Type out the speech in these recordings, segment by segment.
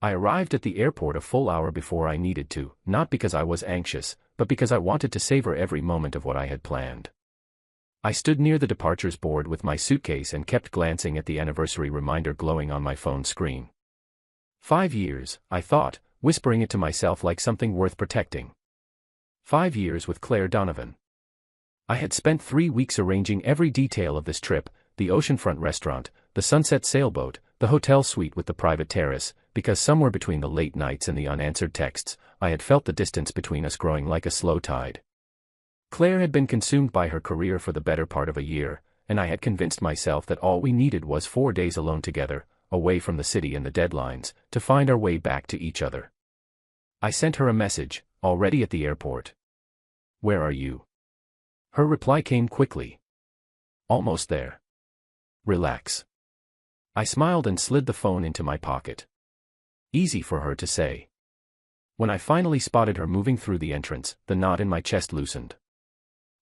I arrived at the airport a full hour before I needed to, not because I was anxious, but because I wanted to savor every moment of what I had planned. I stood near the departures board with my suitcase and kept glancing at the anniversary reminder glowing on my phone screen. 5 years, I thought, whispering it to myself like something worth protecting. 5 years with Claire Donovan. I had spent 3 weeks arranging every detail of this trip, the oceanfront restaurant, the sunset sailboat, the hotel suite with the private terrace, because somewhere between the late nights and the unanswered texts, I had felt the distance between us growing like a slow tide. Claire had been consumed by her career for the better part of a year, and I had convinced myself that all we needed was 4 days alone together, away from the city and the deadlines, to find our way back to each other. I sent her a message, already at the airport. "Where are you?" Her reply came quickly. "Almost there. Relax." I smiled and slid the phone into my pocket. Easy for her to say. When I finally spotted her moving through the entrance, the knot in my chest loosened.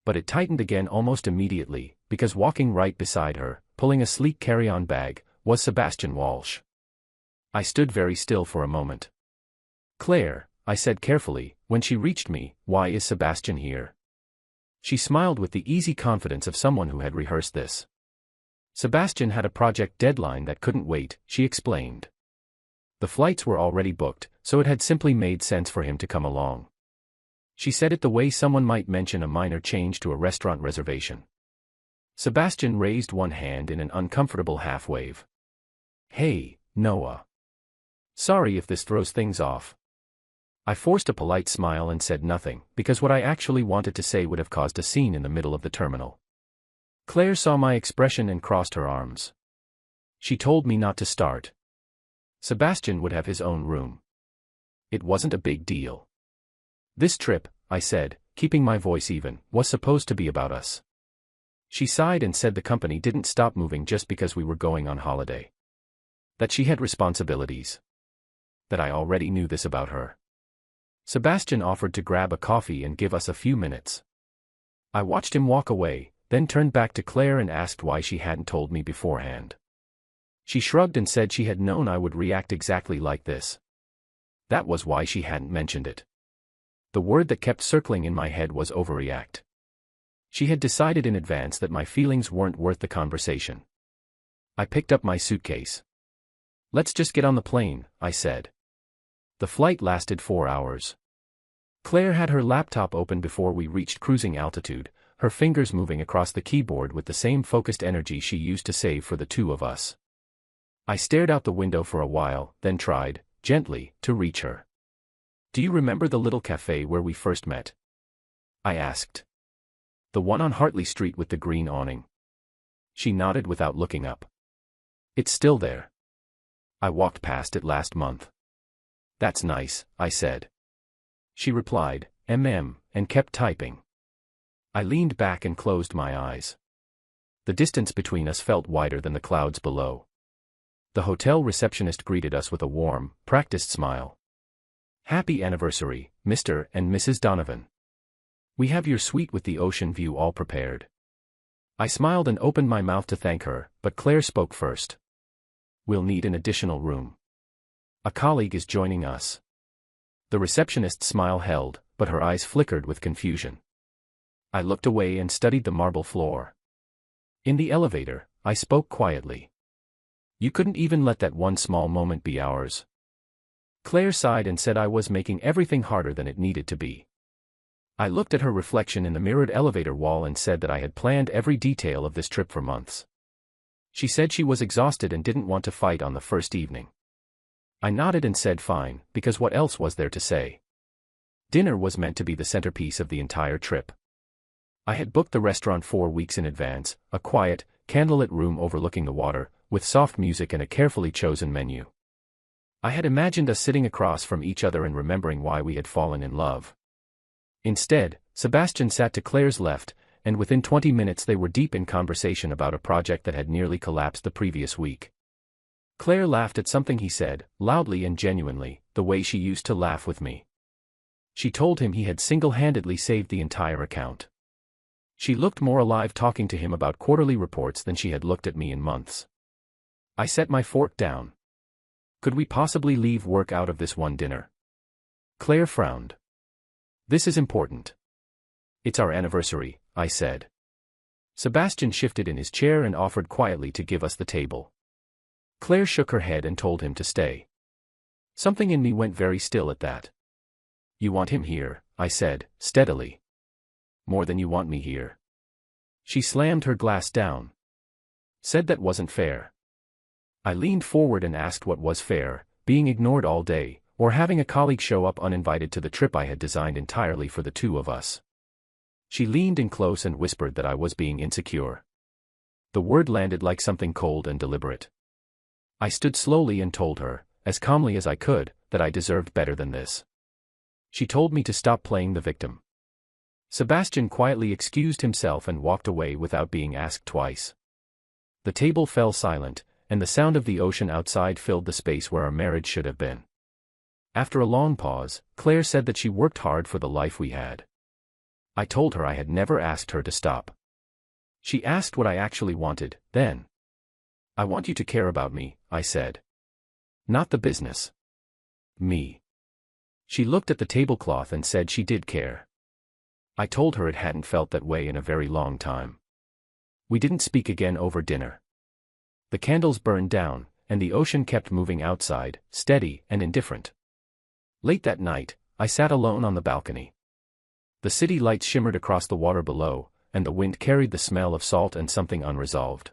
But it tightened again almost immediately, because walking right beside her, pulling a sleek carry-on bag, was Sebastian Walsh. I stood very still for a moment. "Claire," I said carefully, when she reached me, "why is Sebastian here?" She smiled with the easy confidence of someone who had rehearsed this. "Sebastian had a project deadline that couldn't wait," she explained. "The flights were already booked, so it had simply made sense for him to come along." She said it the way someone might mention a minor change to a restaurant reservation. Sebastian raised one hand in an uncomfortable half-wave. "Hey, Noah. Sorry if this throws things off." I forced a polite smile and said nothing, because what I actually wanted to say would have caused a scene in the middle of the terminal. Claire saw my expression and crossed her arms. She told me not to start. Sebastian would have his own room. It wasn't a big deal. "This trip," I said, keeping my voice even, "was supposed to be about us." She sighed and said the company didn't stop moving just because we were going on holiday. That she had responsibilities. That I already knew this about her. Sebastian offered to grab a coffee and give us a few minutes. I watched him walk away, then turned back to Claire and asked why she hadn't told me beforehand. She shrugged and said she had known I would react exactly like this. That was why she hadn't mentioned it. The word that kept circling in my head was overreact. She had decided in advance that my feelings weren't worth the conversation. I picked up my suitcase. "Let's just get on the plane," I said. The flight lasted 4 hours. Claire had her laptop open before we reached cruising altitude, her fingers moving across the keyboard with the same focused energy she used to save for the two of us. I stared out the window for a while, then tried, gently, to reach her. "Do you remember the little cafe where we first met?" I asked. "The one on Hartley Street with the green awning?" She nodded without looking up. "It's still there. I walked past it last month." "That's nice," I said. She replied, and kept typing. I leaned back and closed my eyes. The distance between us felt wider than the clouds below. The hotel receptionist greeted us with a warm, practiced smile. "Happy anniversary, Mr. and Mrs. Donovan. We have your suite with the ocean view all prepared." I smiled and opened my mouth to thank her, but Claire spoke first. "We'll need an additional room. A colleague is joining us." The receptionist's smile held, but her eyes flickered with confusion. I looked away and studied the marble floor. In the elevator, I spoke quietly. "You couldn't even let that one small moment be ours." Claire sighed and said I was making everything harder than it needed to be. I looked at her reflection in the mirrored elevator wall and said that I had planned every detail of this trip for months. She said she was exhausted and didn't want to fight on the first evening. I nodded and said fine, because what else was there to say? Dinner was meant to be the centerpiece of the entire trip. I had booked the restaurant 4 weeks in advance, a quiet, candlelit room overlooking the water, with soft music and a carefully chosen menu. I had imagined us sitting across from each other and remembering why we had fallen in love. Instead, Sebastian sat to Claire's left, and within 20 minutes they were deep in conversation about a project that had nearly collapsed the previous week. Claire laughed at something he said, loudly and genuinely, the way she used to laugh with me. She told him he had single-handedly saved the entire account. She looked more alive talking to him about quarterly reports than she had looked at me in months. I set my fork down. Could we possibly leave work out of this one dinner? Claire frowned. This is important. It's our anniversary, I said. Sebastian shifted in his chair and offered quietly to give us the table. Claire shook her head and told him to stay. Something in me went very still at that. You want him here, I said, steadily. More than you want me here. She slammed her glass down. Said that wasn't fair. I leaned forward and asked what was fair, being ignored all day, or having a colleague show up uninvited to the trip I had designed entirely for the two of us. She leaned in close and whispered that I was being insecure. The word landed like something cold and deliberate. I stood slowly and told her, as calmly as I could, that I deserved better than this. She told me to stop playing the victim. Sebastian quietly excused himself and walked away without being asked twice. The table fell silent, and the sound of the ocean outside filled the space where our marriage should have been. After a long pause, Claire said that she worked hard for the life we had. I told her I had never asked her to stop. She asked what I actually wanted, then. I want you to care about me, I said. Not the business. Me. She looked at the tablecloth and said she did care. I told her it hadn't felt that way in a very long time. We didn't speak again over dinner. The candles burned down, and the ocean kept moving outside, steady and indifferent. Late that night, I sat alone on the balcony. The city lights shimmered across the water below, and the wind carried the smell of salt and something unresolved.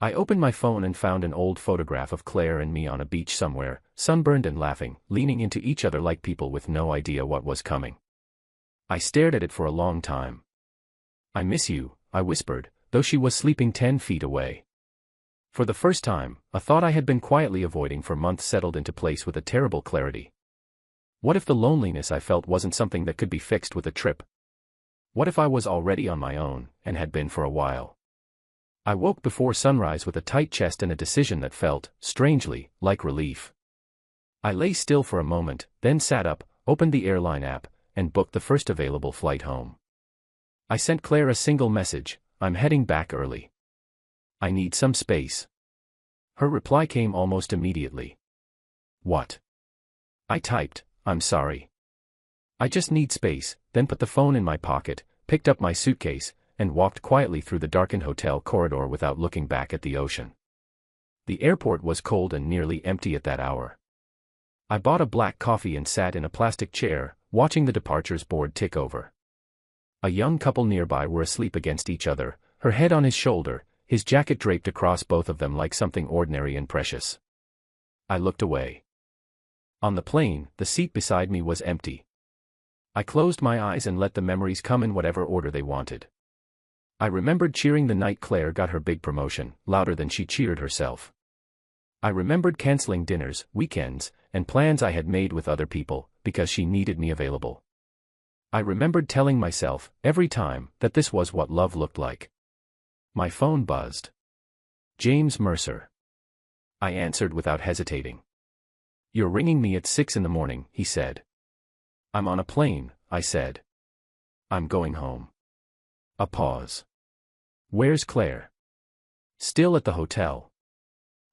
I opened my phone and found an old photograph of Claire and me on a beach somewhere, sunburned and laughing, leaning into each other like people with no idea what was coming. I stared at it for a long time. I miss you, I whispered, though she was sleeping 10 feet away. For the first time, a thought I had been quietly avoiding for months settled into place with a terrible clarity. What if the loneliness I felt wasn't something that could be fixed with a trip? What if I was already on my own, and had been for a while? I woke before sunrise with a tight chest and a decision that felt, strangely, like relief. I lay still for a moment, then sat up, opened the airline app, and booked the first available flight home. I sent Claire a single message, I'm heading back early. I need some space. Her reply came almost immediately. What? I typed, I'm sorry. I just need space, then put the phone in my pocket, picked up my suitcase, and walked quietly through the darkened hotel corridor without looking back at the ocean. The airport was cold and nearly empty at that hour. I bought a black coffee and sat in a plastic chair, watching the departures board tick over. A young couple nearby were asleep against each other, her head on his shoulder, his jacket draped across both of them like something ordinary and precious. I looked away. On the plane, the seat beside me was empty. I closed my eyes and let the memories come in whatever order they wanted. I remembered cheering the night Claire got her big promotion, louder than she cheered herself. I remembered canceling dinners, weekends, and plans I had made with other people, because she needed me available. I remembered telling myself, every time, that this was what love looked like. My phone buzzed. James Mercer. I answered without hesitating. You're ringing me at 6 a.m, he said. I'm on a plane, I said. I'm going home. A pause. Where's Claire? Still at the hotel.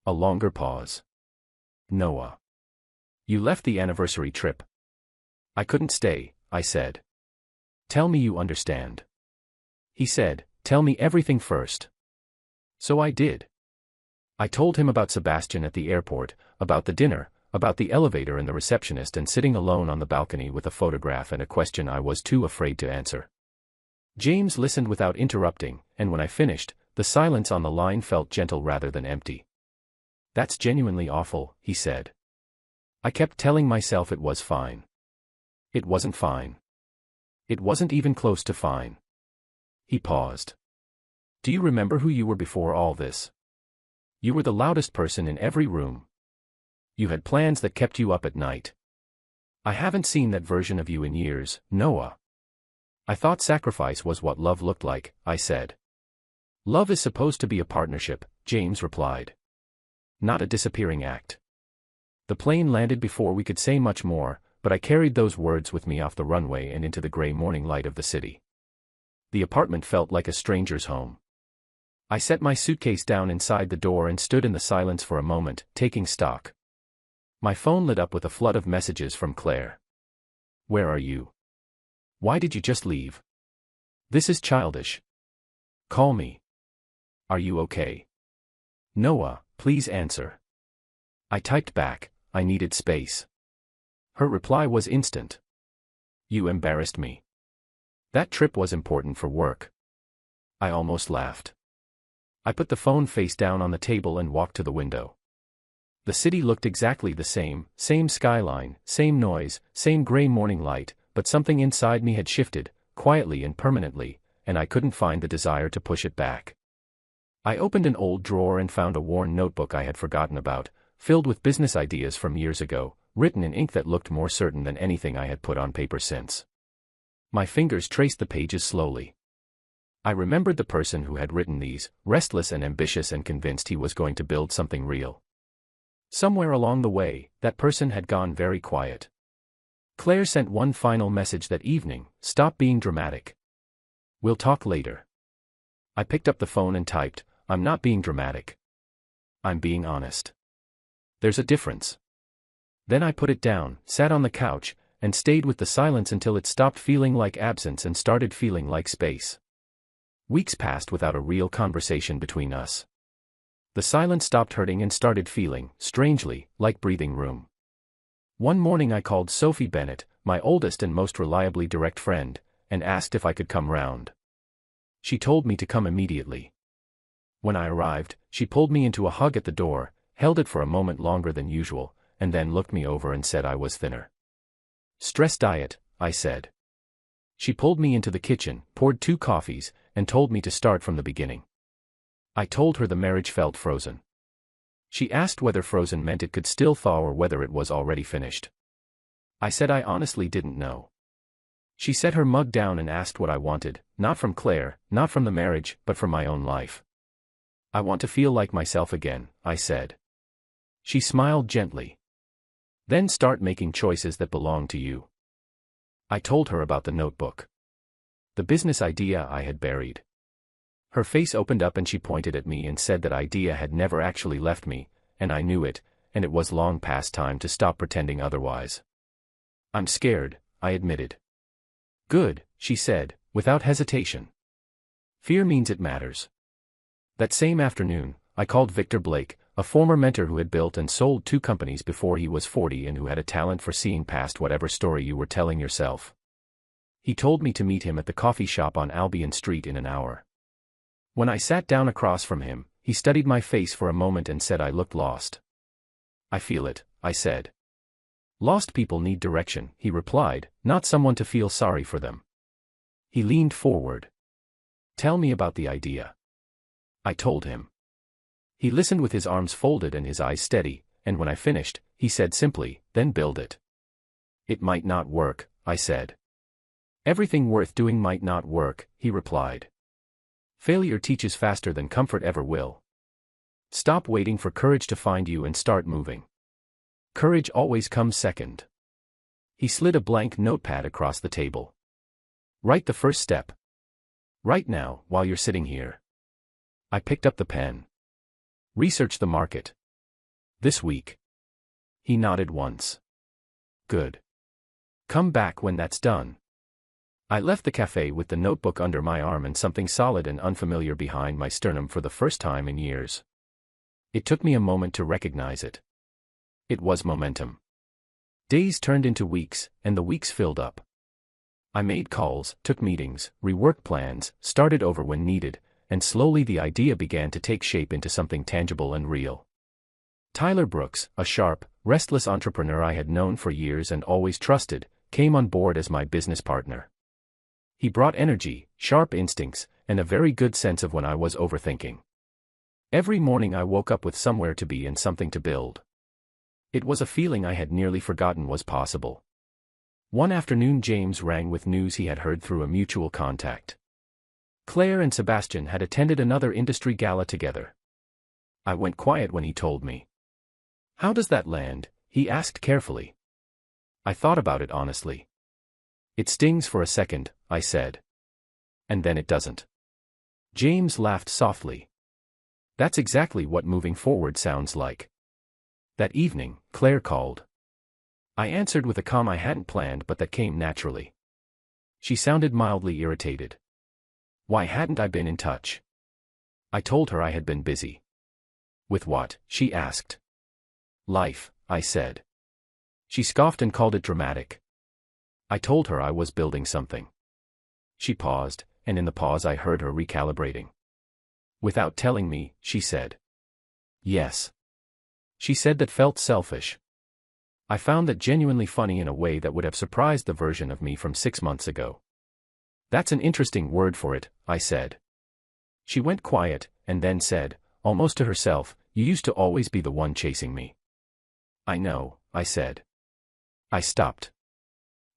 A longer pause. Noah. You left the anniversary trip. I couldn't stay, I said. Tell me you understand. He said, tell me everything first. So I did. I told him about Sebastian at the airport, about the dinner, about the elevator and the receptionist and sitting alone on the balcony with a photograph and a question I was too afraid to answer. James listened without interrupting, and when I finished, the silence on the line felt gentle rather than empty. That's genuinely awful, he said. I kept telling myself it was fine. It wasn't fine. It wasn't even close to fine. He paused. Do you remember who you were before all this? You were the loudest person in every room. You had plans that kept you up at night. I haven't seen that version of you in years, Noah. I thought sacrifice was what love looked like, I said. Love is supposed to be a partnership, James replied. Not a disappearing act. The plane landed before we could say much more, but I carried those words with me off the runway and into the gray morning light of the city. The apartment felt like a stranger's home. I set my suitcase down inside the door and stood in the silence for a moment, taking stock. My phone lit up with a flood of messages from Claire. Where are you? Why did you just leave? This is childish. Call me. Are you okay? Noah, please answer. I typed back, I needed space. Her reply was instant. You embarrassed me. That trip was important for work. I almost laughed. I put the phone face down on the table and walked to the window. The city looked exactly the same skyline, same noise, same gray morning light, but something inside me had shifted, quietly and permanently, and I couldn't find the desire to push it back. I opened an old drawer and found a worn notebook I had forgotten about, filled with business ideas from years ago, written in ink that looked more certain than anything I had put on paper since. My fingers traced the pages slowly. I remembered the person who had written these, restless and ambitious and convinced he was going to build something real. Somewhere along the way, that person had gone very quiet. Claire sent one final message that evening, stop being dramatic. We'll talk later. I picked up the phone and typed, I'm not being dramatic. I'm being honest. There's a difference. Then I put it down, sat on the couch, and stayed with the silence until it stopped feeling like absence and started feeling like space. Weeks passed without a real conversation between us. The silence stopped hurting and started feeling, strangely, like breathing room. One morning I called Sophie Bennett, my oldest and most reliably direct friend, and asked if I could come round. She told me to come immediately. When I arrived, she pulled me into a hug at the door, held it for a moment longer than usual, and then looked me over and said I was thinner. Stress diet, I said. She pulled me into the kitchen, poured 2 coffees, and told me to start from the beginning. I told her the marriage felt frozen. She asked whether frozen meant it could still thaw or whether it was already finished. I said I honestly didn't know. She set her mug down and asked what I wanted, not from Claire, not from the marriage, but from my own life. I want to feel like myself again, I said. She smiled gently. Then start making choices that belong to you. I told her about the notebook. The business idea I had buried. Her face opened up and she pointed at me and said that idea had never actually left me, and I knew it, and it was long past time to stop pretending otherwise. I'm scared, I admitted. Good, she said, without hesitation. Fear means it matters. That same afternoon, I called Victor Blake, a former mentor who had built and sold 2 companies before he was 40 and who had a talent for seeing past whatever story you were telling yourself. He told me to meet him at the coffee shop on Albion Street in an hour. When I sat down across from him, he studied my face for a moment and said I looked lost. I feel it, I said. Lost people need direction, he replied, not someone to feel sorry for them. He leaned forward. Tell me about the idea. I told him. He listened with his arms folded and his eyes steady, and when I finished, he said simply, then build it. It might not work, I said. Everything worth doing might not work, he replied. Failure teaches faster than comfort ever will. Stop waiting for courage to find you and start moving. Courage always comes second. He slid a blank notepad across the table. Write the first step. Right now, while you're sitting here. I picked up the pen. Research the market. This week. He nodded once. Good. Come back when that's done. I left the cafe with the notebook under my arm and something solid and unfamiliar behind my sternum for the first time in years. It took me a moment to recognize it. It was momentum. Days turned into weeks, and the weeks filled up. I made calls, took meetings, reworked plans, started over when needed, and slowly the idea began to take shape into something tangible and real. Tyler Brooks, a sharp, restless entrepreneur I had known for years and always trusted, came on board as my business partner. He brought energy, sharp instincts, and a very good sense of when I was overthinking. Every morning I woke up with somewhere to be and something to build. It was a feeling I had nearly forgotten was possible. One afternoon James rang with news he had heard through a mutual contact. Claire and Sebastian had attended another industry gala together. I went quiet when he told me. How does that land? He asked carefully. I thought about it honestly. It stings for a second, I said. And then it doesn't. James laughed softly. That's exactly what moving forward sounds like. That evening, Claire called. I answered with a calm I hadn't planned but that came naturally. She sounded mildly irritated. Why hadn't I been in touch? I told her I had been busy. With what? She asked. Life, I said. She scoffed and called it dramatic. I told her I was building something. She paused, and in the pause I heard her recalibrating. Without telling me, she said. Yes. She said that felt selfish. I found that genuinely funny in a way that would have surprised the version of me from 6 months ago. That's an interesting word for it, I said. She went quiet, and then said, almost to herself, you used to always be the one chasing me. I know, I said. I stopped.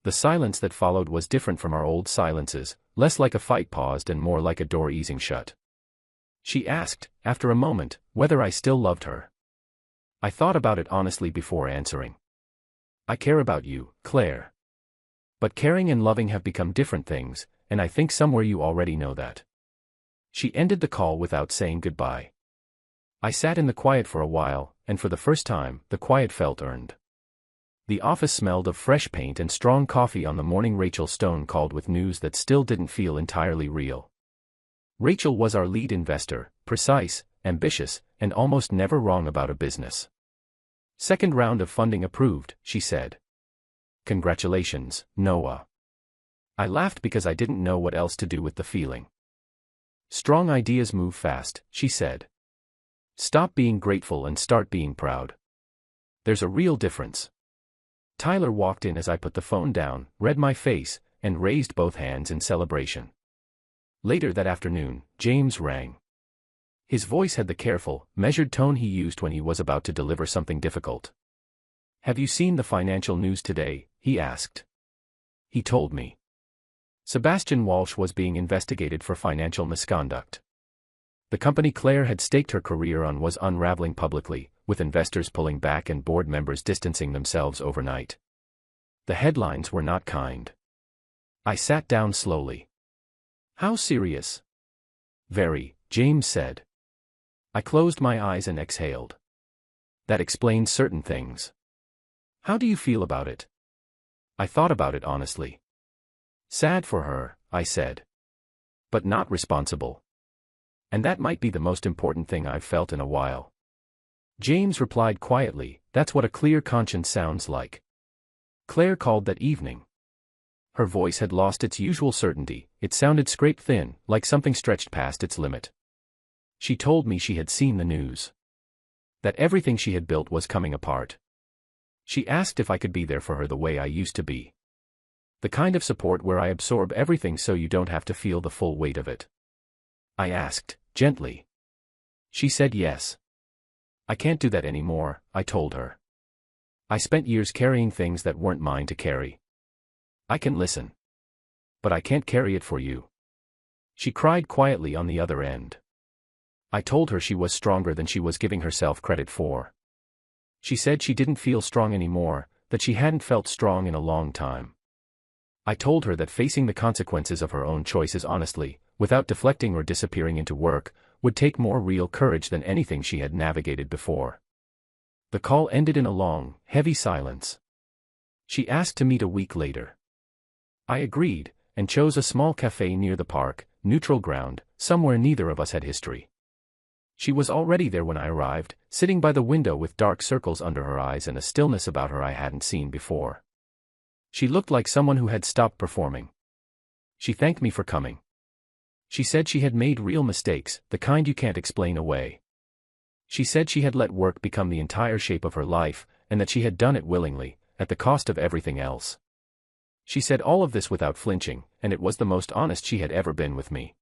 The silence that followed was different from our old silences, less like a fight paused and more like a door easing shut. She asked, after a moment, whether I still loved her. I thought about it honestly before answering. I care about you, Claire. But caring and loving have become different things, and I think somewhere you already know that. She ended the call without saying goodbye. I sat in the quiet for a while, and for the first time, the quiet felt earned. The office smelled of fresh paint and strong coffee on the morning Rachel Stone called with news that still didn't feel entirely real. Rachel was our lead investor, precise, ambitious, and almost never wrong about a business. Second round of funding approved, she said. Congratulations, Noah. I laughed because I didn't know what else to do with the feeling. Strong ideas move fast, she said. Stop being grateful and start being proud. There's a real difference. Tyler walked in as I put the phone down, read my face, and raised both hands in celebration. Later that afternoon, James rang. His voice had the careful, measured tone he used when he was about to deliver something difficult. Have you seen the financial news today? He asked. He told me. Sebastian Walsh was being investigated for financial misconduct. The company Claire had staked her career on was unraveling publicly, with investors pulling back and board members distancing themselves overnight. The headlines were not kind. I sat down slowly. How serious? Very, James said. I closed my eyes and exhaled. That explains certain things. How do you feel about it? I thought about it honestly. Sad for her, I said. But not responsible. And that might be the most important thing I've felt in a while. James replied quietly, that's what a clear conscience sounds like. Claire called that evening. Her voice had lost its usual certainty, it sounded scraped thin, like something stretched past its limit. She told me she had seen the news. That everything she had built was coming apart. She asked if I could be there for her the way I used to be. The kind of support where I absorb everything so you don't have to feel the full weight of it. I asked, gently. She said yes. I can't do that anymore, I told her. I spent years carrying things that weren't mine to carry. I can listen. But I can't carry it for you. She cried quietly on the other end. I told her she was stronger than she was giving herself credit for. She said she didn't feel strong anymore, that she hadn't felt strong in a long time. I told her that facing the consequences of her own choices honestly, without deflecting or disappearing into work, would take more real courage than anything she had navigated before. The call ended in a long, heavy silence. She asked to meet a week later. I agreed, and chose a small cafe near the park, neutral ground, somewhere neither of us had history. She was already there when I arrived, sitting by the window with dark circles under her eyes and a stillness about her I hadn't seen before. She looked like someone who had stopped performing. She thanked me for coming. She said she had made real mistakes, the kind you can't explain away. She said she had let work become the entire shape of her life, and that she had done it willingly, at the cost of everything else. She said all of this without flinching, and it was the most honest she had ever been with me.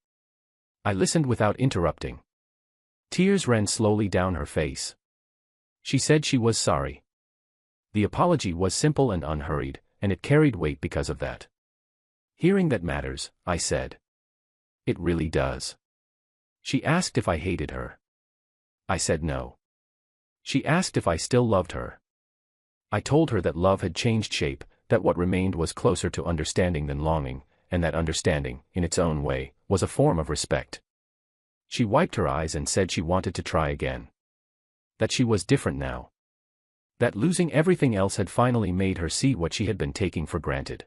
I listened without interrupting. Tears ran slowly down her face. She said she was sorry. The apology was simple and unhurried, and it carried weight because of that. Hearing that matters, I said. It really does. She asked if I hated her. I said no. She asked if I still loved her. I told her that love had changed shape, that what remained was closer to understanding than longing, and that understanding, in its own way, was a form of respect. She wiped her eyes and said she wanted to try again. That she was different now. That losing everything else had finally made her see what she had been taking for granted.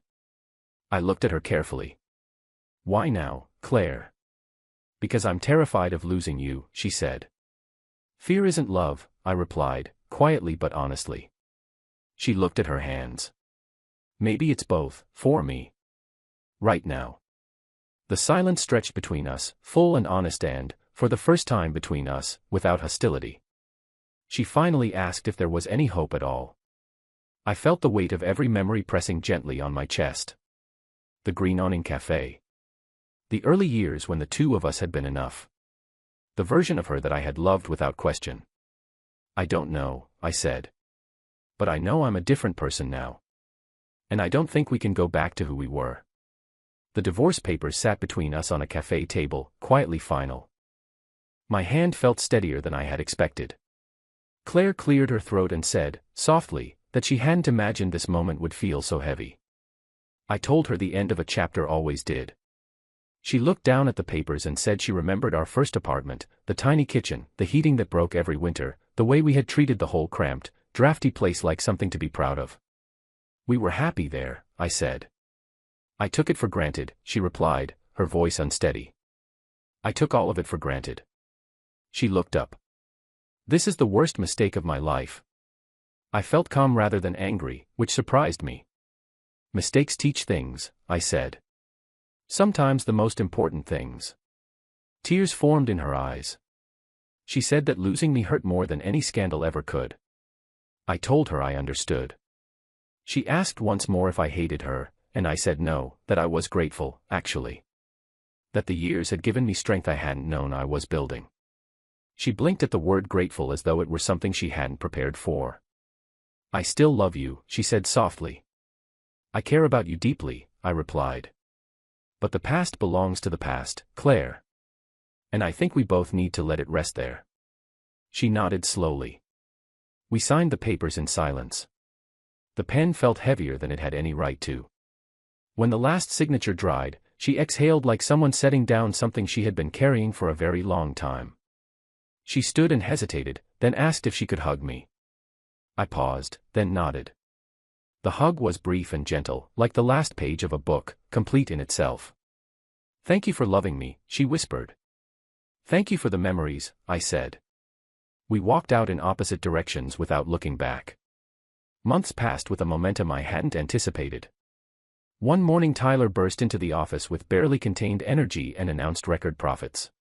I looked at her carefully. "Why now, Claire?" "Because I'm terrified of losing you," she said. "Fear isn't love," I replied, quietly but honestly. She looked at her hands. "Maybe it's both, for me. Right now." The silence stretched between us, full and honest and, for the first time between us, without hostility. She finally asked if there was any hope at all. I felt the weight of every memory pressing gently on my chest. The green awning cafe. The early years when the two of us had been enough. The version of her that I had loved without question. "I don't know," I said. "But I know I'm a different person now. And I don't think we can go back to who we were." The divorce papers sat between us on a cafe table, quietly final. My hand felt steadier than I had expected. Claire cleared her throat and said, softly, that she hadn't imagined this moment would feel so heavy. I told her the end of a chapter always did. She looked down at the papers and said she remembered our first apartment, the tiny kitchen, the heating that broke every winter, the way we had treated the whole cramped, drafty place like something to be proud of. "We were happy there," I said. "I took it for granted," she replied, her voice unsteady. "I took all of it for granted." She looked up. "This is the worst mistake of my life." I felt calm rather than angry, which surprised me. "Mistakes teach things," I said. "Sometimes the most important things." Tears formed in her eyes. She said that losing me hurt more than any scandal ever could. I told her I understood. She asked once more if I hated her, and I said no, that I was grateful, actually. That the years had given me strength I hadn't known I was building. She blinked at the word grateful as though it were something she hadn't prepared for. "I still love you," she said softly. "I care about you deeply," I replied. "But the past belongs to the past, Claire. And I think we both need to let it rest there." She nodded slowly. We signed the papers in silence. The pen felt heavier than it had any right to. When the last signature dried, she exhaled like someone setting down something she had been carrying for a very long time. She stood and hesitated, then asked if she could hug me. I paused, then nodded. The hug was brief and gentle, like the last page of a book, complete in itself. "Thank you for loving me," she whispered. "Thank you for the memories," I said. We walked out in opposite directions without looking back. Months passed with a momentum I hadn't anticipated. One morning Tyler burst into the office with barely contained energy and announced record profits.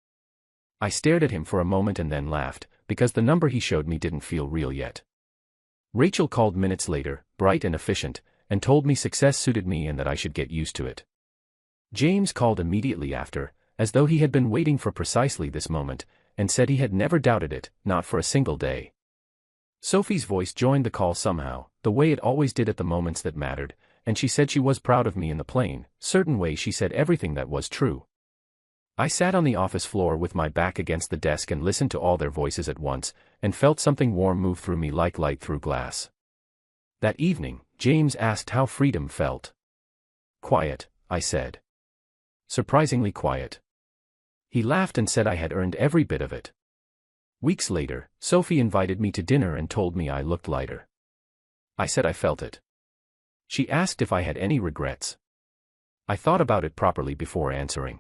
I stared at him for a moment and then laughed, because the number he showed me didn't feel real yet. Rachel called minutes later, bright and efficient, and told me success suited me and that I should get used to it. James called immediately after, as though he had been waiting for precisely this moment, and said he had never doubted it, not for a single day. Sophie's voice joined the call somehow, the way it always did at the moments that mattered, and she said she was proud of me in the plain, certain way she said everything that was true. I sat on the office floor with my back against the desk and listened to all their voices at once, and felt something warm move through me like light through glass. That evening, James asked how freedom felt. "Quiet," I said. "Surprisingly quiet." He laughed and said I had earned every bit of it. Weeks later, Sophie invited me to dinner and told me I looked lighter. I said I felt it. She asked if I had any regrets. I thought about it properly before answering.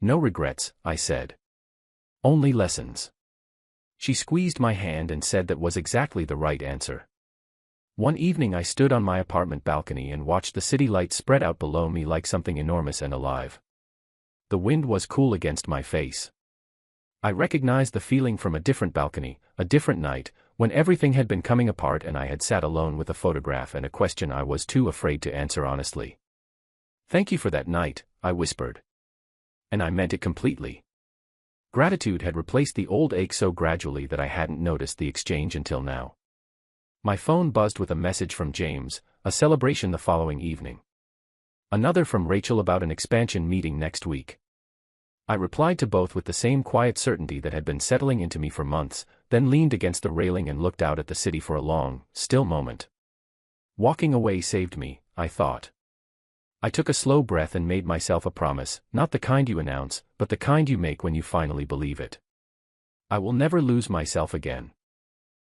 "No regrets," I said. "Only lessons." She squeezed my hand and said that was exactly the right answer. One evening I stood on my apartment balcony and watched the city lights spread out below me like something enormous and alive. The wind was cool against my face. I recognized the feeling from a different balcony, a different night, when everything had been coming apart and I had sat alone with a photograph and a question I was too afraid to answer honestly. "Thank you for that night," I whispered. And I meant it completely. Gratitude had replaced the old ache so gradually that I hadn't noticed the exchange until now. My phone buzzed with a message from James, a celebration the following evening. Another from Rachel about an expansion meeting next week. I replied to both with the same quiet certainty that had been settling into me for months, then leaned against the railing and looked out at the city for a long, still moment. Walking away saved me, I thought. I took a slow breath and made myself a promise, not the kind you announce, but the kind you make when you finally believe it. I will never lose myself again.